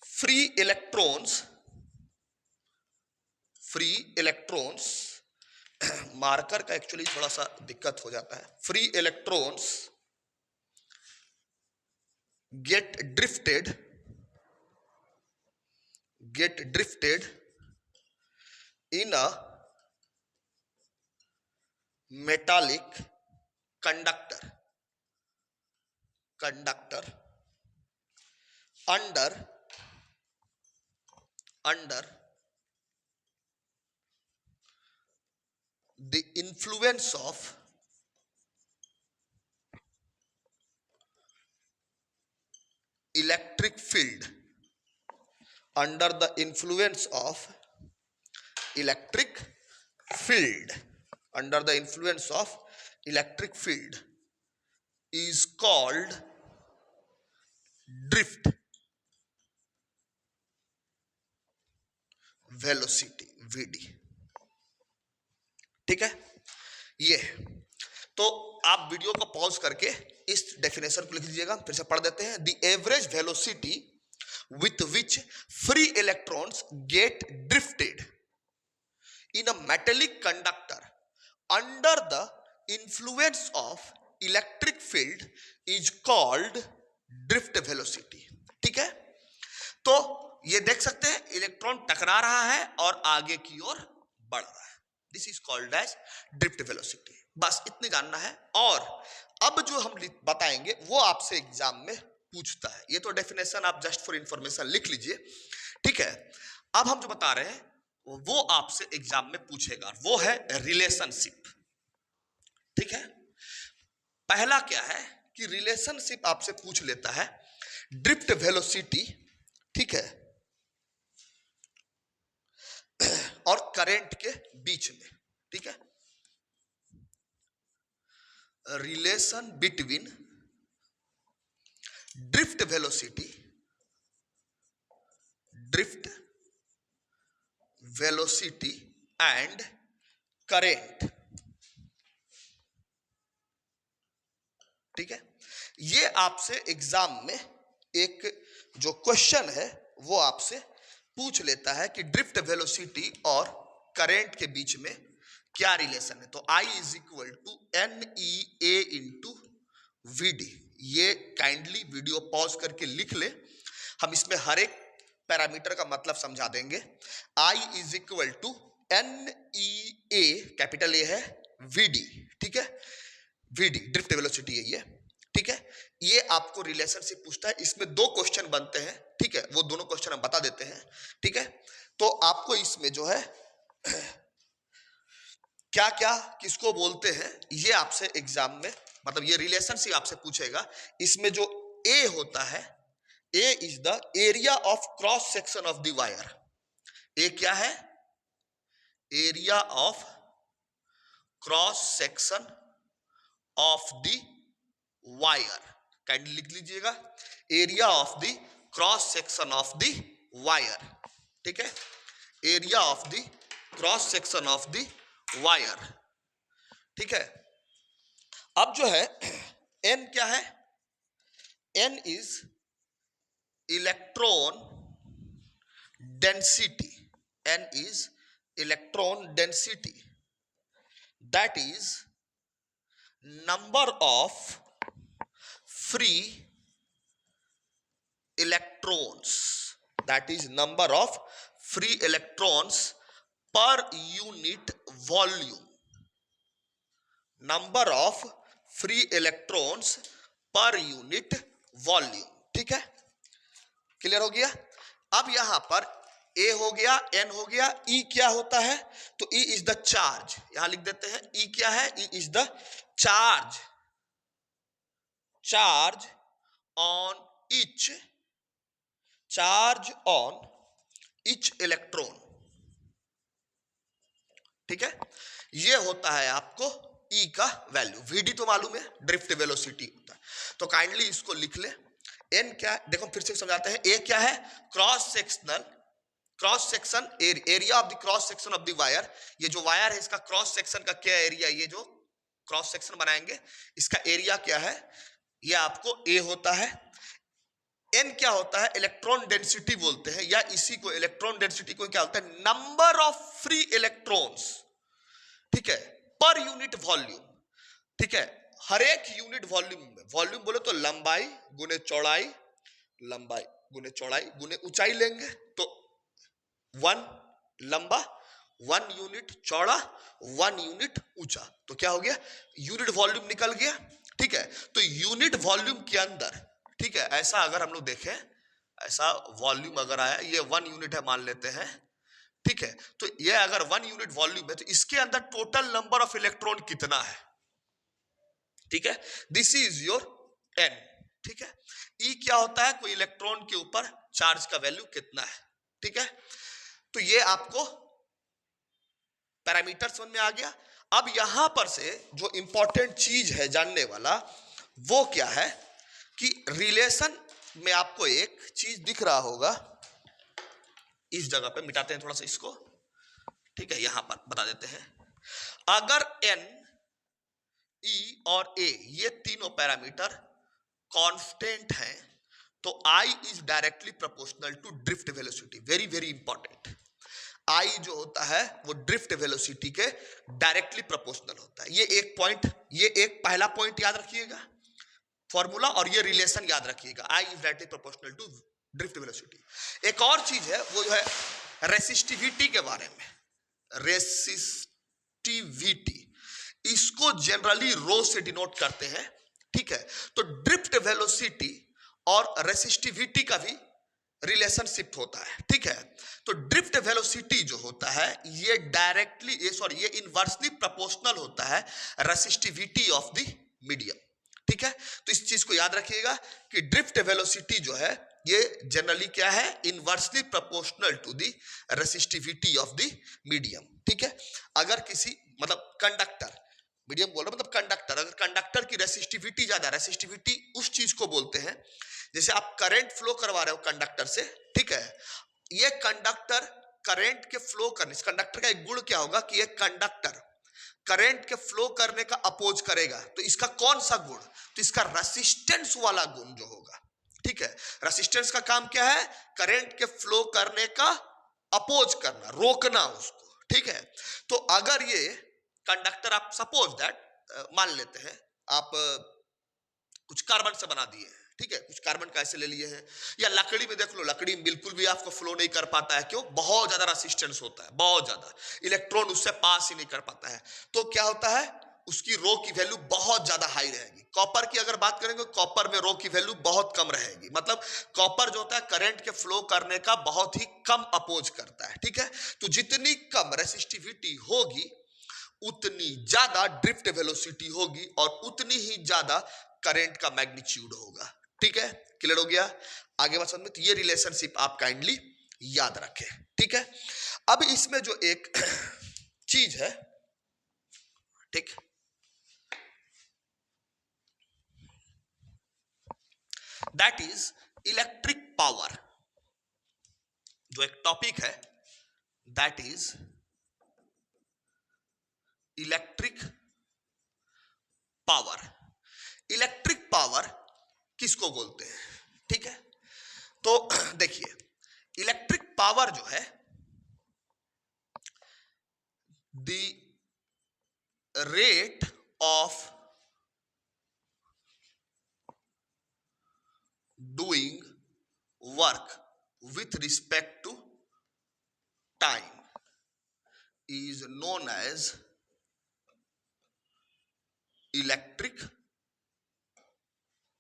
Speaker 1: free electrons marker का एक्चुअली थोड़ा सा दिक्कत हो जाता है, free electrons get drifted in a metallic conductor under the influence of electric field, under the influence of electric field, under the influence of electric field is called drift velocity, VD, ठीक है। ये तो आप video को pause करके इस definition को लिख लीजिएगा, फिर से पढ़ देते हैं। The average velocity with which free electrons get drifted in a metallic conductor under the influence of electric field is called drift velocity, ठीक है। तो ये देख सकते हैं इलेक्ट्रॉन टकरा रहा है और आगे की ओर बढ़ रहा है, this is called as drift velocity. बस इतने जानना है, और अब जो हम बताएंगे वो आपसे एग्जाम में पूछता है। ये तो डेफिनेशन आप जस्ट फॉर इंफॉर्मेशन लिख लीजिए, ठीक है। अब हम जो बता रहे हैं वो आपसे एग्जाम में पूछेगा, वो है रिलेशनशिप, ठीक है। पहला क्या है कि रिलेशनशिप आपसे पूछ लेता है ड्रिफ्ट वेलोसिटी, ठीक है, और करंट के बीच में, ठीक है। Relation between drift velocity and current, ठीक है। ये आपसे एग्जाम में एक जो क्वेश्चन है वो आपसे पूछ लेता है कि ड्रिफ्ट वेलोसिटी और करंट के बीच में क्या रिलेशन है। तो I is equal to NEA into VD। ये काइंडली वीडियो पॉज करके लिख ले, हम इसमें हर एक पैरामीटर का मतलब समझा देंगे। I is equal to NEA, capital A है, VD, ठीक है। VD ड्रिफ्ट वेलोसिटी है ये, ठीक है। ये आपको रिलेशनशिप पूछता है, इसमें दो क्वेश्चन बनते हैं, ठीक है। वो दोनों क्वेश्चन हम बता देते हैं, ठीक है। तो आपको इसमें जो है क्या क्या किसको बोलते हैं ये आपसे एग्जाम में, मतलब ये रिलेशनशिप आपसे पूछेगा। इसमें जो ए होता है, A is the area of cross section of the wire. A क्या है? Area of cross section of the wire, kindly लिख लीजिएगा, area of the cross section of the wire, ठीक है। Area of the cross section of the wire, ठीक है। अब जो है एन क्या है? N is electron density, n is electron density, that is number of free electrons, that is number of free electrons per unit volume, number of free electrons per unit volume, ठीक है। Clear हो गया? अब यहां पर ए हो गया, N हो गया, ई क्या होता है? तो ई इज द चार्ज, यहां लिख देते हैं। ई क्या है? E is the charge, charge on each electron, ठीक है। ये होता है आपको E का वैल्यू। VD तो मालूम है, ड्रिफ्ट वेलोसिटी होता है। तो काइंडली इसको लिख ले। N क्या है? देखो फिर से समझाते हैं। A क्या है? Cross section area of the cross section of the wire. ये जो वायर है इसका क्रॉस सेक्शन का क्या एरिया, ये जो क्रॉस सेक्शन बनाएंगे इसका एरिया क्या है? ये आपको ए होता है। एन क्या होता है? इलेक्ट्रॉन डेंसिटी बोलते हैं, या इसी को इलेक्ट्रॉन डेंसिटी को क्या बोलते हैं? नंबर ऑफ फ्री इलेक्ट्रॉन्स, ठीक है, पर यूनिट वॉल्यूम, ठीक है। हर एक यूनिट वॉल्यूम में, वॉल्यूम बोले तो लंबाई गुने चौड़ाई, लंबाई गुने चौड़ाई गुने ऊंचाई लेंगे, तो 1 लंबा, 1 यूनिट चौड़ा, 1 यूनिट ऊंचा, तो क्या हो गया? यूनिट वॉल्यूम निकल गया, ठीक है। तो यूनिट वॉल्यूम के अंदर, ठीक है, ऐसा अगर हम लोग देखें, ऐसा वॉल्यूम अगर आया, ये 1 यूनिट है मान लेते हैं, ठीक है। तो ये अगर 1 यूनिट वॉल्यूम है तो इसके अंदर टोटल नंबर ऑफ इलेक्ट्रॉन कितना है, ठीक है। दिस इज योर एन, ठीक है। ई क्या होता है? कोई इलेक्ट्रॉन के ऊपर चार्ज का वैल्यू कितना है, ठीक है। तो ये आपको पैरामीटर समझ में आ गया। अब यहां पर से जो इंपॉर्टेंट चीज है जानने वाला, वो क्या है कि रिलेशन में आपको एक चीज दिख रहा होगा, इस जगह पे मिटाते हैं थोड़ा सा इसको, ठीक है, यहां पर बता देते हैं। अगर एन, ई और ए ये तीनों पैरामीटर कांस्टेंट हैं तो I is directly proportional to drift velocity. Very very important, I जो होता है वो ड्रिफ्ट वेलोसिटी के डायरेक्टली प्रोपोर्शनल होता है। ये एक पॉइंट, ये एक पहला पॉइंट याद रखिएगा फॉर्मूला, और ये रिलेशन याद रखिएगा, I is directly proportional to drift velocity. एक और चीज है वो जो है रेसिस्टिविटी के बारे में, रेसिस्टिविटी, इसको जनरली रो से डिनोट करते हैं, ठीक है। तो ड्रिफ्ट वेलोसिटी और रेसिस्टिविटी का भी रिलेशनशिप होता है, ठीक है। तो ड्रिफ्ट वेलोसिटी जो होता है ये डायरेक्टली ये इनवर्सली प्रोपोर्शनल होता है रेसिस्टिविटी ऑफ द मीडियम, ठीक है। तो इस चीज को याद रखिएगा कि ड्रिफ्ट वेलोसिटी जो है ये जनरली क्या है, inversely proportional to the resistivity of the medium, ठीक है। अगर किसी मतलब कंडक्टर, मीडियम बोल रहा मतलब कंडक्टर, अगर कंडक्टर की रेसिस्टिविटी ज्यादा, रेसिस्टिविटी उस चीज को बोलते हैं जैसे आप करंट फ्लो करवा रहे हो कंडक्टर से, ठीक है। ये कंडक्टर करंट के फ्लो करने, इस कंडक्टर का एक गुण क्या होगा कि ये कंडक्टर करंट के फ्लो करने का अपोज करेगा। तो इसका कौन सा गुण, तो इसका रेसिस्टेंस वाला गुण जो होगा, ठीक है। रेसिस्टेंस का काम क्या है, करंट के फ्लो करने का अपोज करना, रोकना उसको, ठीक है। तो अगर ये कंडक्टर आप सपोज दैट मान लेते हैं आप कुछ कार्बन से बना दिए हैं, ठीक है, कुछ कार्बन का ऐसे ले लिए हैं, या लकड़ी में देख लो, लकड़ी में बिल्कुल भी आपको फ्लो नहीं कर पाता है, क्यों, बहुत ज्यादा रेसिस्टेंस होता है, बहुत ज्यादा इलेक्ट्रॉन उससे पास ही नहीं कर पाता है। तो क्या होता है, उसकी रो की वैल्यू बहुत ज्यादा हाई रहेगी। कॉपर की अगर बात करेंगे, कॉपर में रो की वैल्यू बहुत कम रहेगी, मतलब कॉपर जो होता है करंट के फ्लो करने का बहुत ही कम अपोज करता है, ठीक है। तो जितनी कम रेसिस्टिविटी होगी उतनी ज्यादा ड्रिफ्ट वेलोसिटी होगी और उतनी ही ज्यादा करंट का मैग्नीट्यूड होगा, ठीक है। क्लियर हो गया, आगे बात समझ में। तो ये रिलेशनशिप आप काइंडली याद रखें, ठीक है। अब इसमें जो एक चीज है, ठीक, दैट इज इलेक्ट्रिक पावर। जो एक टॉपिक है that is electric power. Electric power किसको बोलते हैं, ठीक है। तो देखिए, इलेक्ट्रिक पावर जो है the rate of doing work with respect to time is known as electric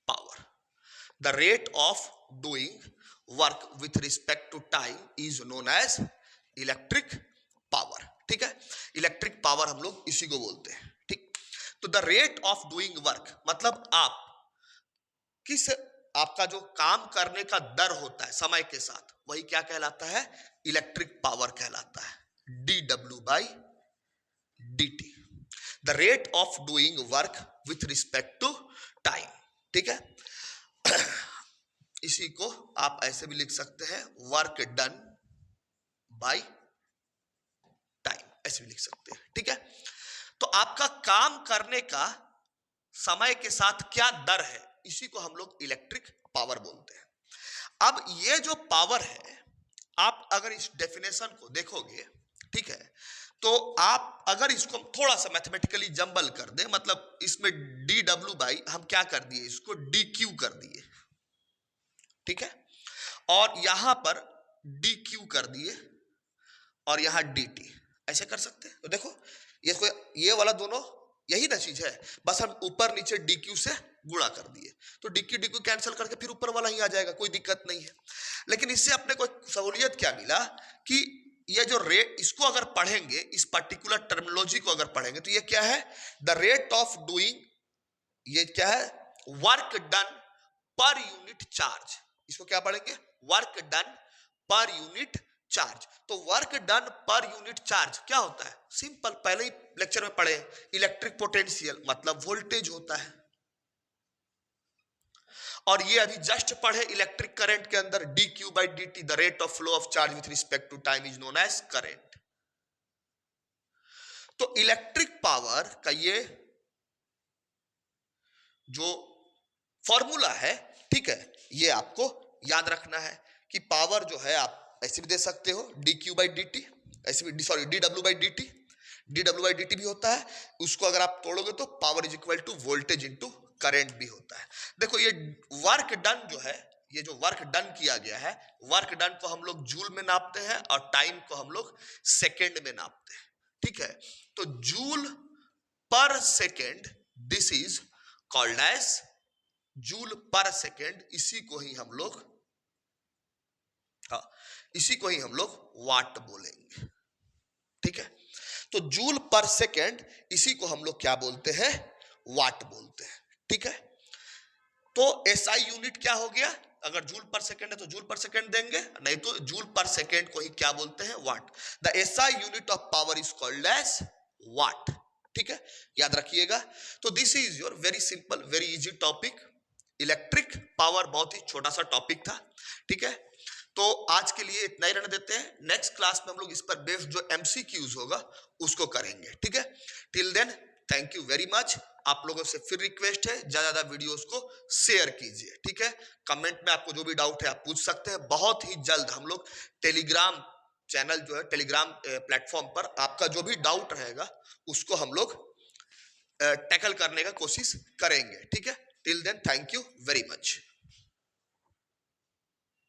Speaker 1: power. The rate of doing work with respect to time is known as electric power, ठीक है। इलेक्ट्रिक पावर हम लोग इसी को बोलते हैं, ठीक। तो the rate of doing work मतलब आप किस, आपका जो काम करने का दर होता है समय के साथ, वही क्या कहलाता है, इलेक्ट्रिक पावर कहलाता है, dW by dt, the rate of doing work with respect to time, ठीक है। इसी को आप ऐसे भी लिख सकते हैं, वर्क डन बाय टाइम, ऐसे भी लिख सकते हैं, ठीक है। तो आपका काम करने का समय के साथ क्या दर है, इसी को हम लोग इलेक्ट्रिक पावर बोलते हैं। अब ये जो पावर है, आप अगर इस डेफिनेशन को देखोगे, ठीक है, तो आप अगर इसको थोड़ा सा मैथमेटिकली जंबल कर दें, मतलब इसमें dW बाई हम क्या कर दिए, इसको dQ कर दिए, ठीक है, और यहां पर dQ कर दिए और यहां dt, ऐसे कर सकते हैं। तो देखो ये वाला दोनों यही ना चीज है, बस हम ऊपर नीचे dQ से गुणा कर दिए, तो dQ dQ कैंसिल करके फिर ऊपर वाला ही आ जाएगा, कोई दिक्कत नहीं है। लेकिन इससे अपने को सहूलियत क्या मिला कि ये जो रेट, इसको अगर पढ़ेंगे, इस पर्टिकुलर टर्मिनोलॉजी को अगर पढ़ेंगे, तो ये क्या है, द रेट ऑफ डूइंग, ये क्या है, work done per unit charge. इसको क्या पढ़ेंगे, work done per unit charge. तो work done per unit charge क्या होता है, सिंपल, पहले ही लेक्चर में पढ़े, इलेक्ट्रिक पोटेंशियल मतलब वोल्टेज होता है, और ये अभी जस्ट पढ़े इलेक्ट्रिक करंट के अंदर dQ by dt, the rate of flow of charge with respect to time is known as current. तो इलेक्ट्रिक पावर का ये जो फॉर्मूला है, ठीक है, ये आपको याद रखना है कि पावर जो है आप ऐसे भी दे सकते हो, dQ by dt, ऐसे भी, sorry, dW by dt, dW by dt भी होता है, उसको अगर आप तोड़ोगे तो power is equal to voltage into current भी होता है। देखो ये वर्क डन जो है, ये जो वर्क डन किया गया है, वर्क डन को हम लोग जूल में नापते हैं और टाइम को हम लोग सेकेंड में नापते हैं, ठीक है। तो joule per second, this is called as joule per second, इसी को ही हम लोग, हाँ, इसी को ही हम लोग वाट बोलेंगे। ठीक है, तो जूल पर सेकेंड इसी को हम लोग क्या बोलते हैं, वाट बोलते हैं। ठीक है, तो एसआई यूनिट क्या हो गया, अगर जूल पर सेकेंड है तो जूल पर सेकेंड देंगे, नहीं तो जूल पर सेकेंड को ही क्या बोलते हैं, watt. The SI unit of power is called as watt. ठीक है, याद रखिएगा। तो this is your very simple very easy topic, electric power, बहुत ही छोटा सा टॉपिक था। ठीक है, तो आज के लिए इतना ही रहने देते हैं, नेक्स्ट क्लास में हम लोग इस पर बेस्ड जो एमसीक्यूज होगा उसको करेंगे। ठीक है, till then thank you very much. आप लोगों से फिर रिक्वेस्ट है, ज्यादा ज्यादा वीडियोस को शेयर कीजिए। ठीक है, कमेंट में आपको जो भी डाउट है आप पूछ सकते हैं। बहुत ही जल्द हम लोग टेलीग्राम चैनल जो है, टेलीग्राम प्लेटफॉर्म पर आपका जो भी डाउट रहेगा उसको हम लोग टैकल करने का कोशिश करेंगे। ठीक है, till then thank you very much.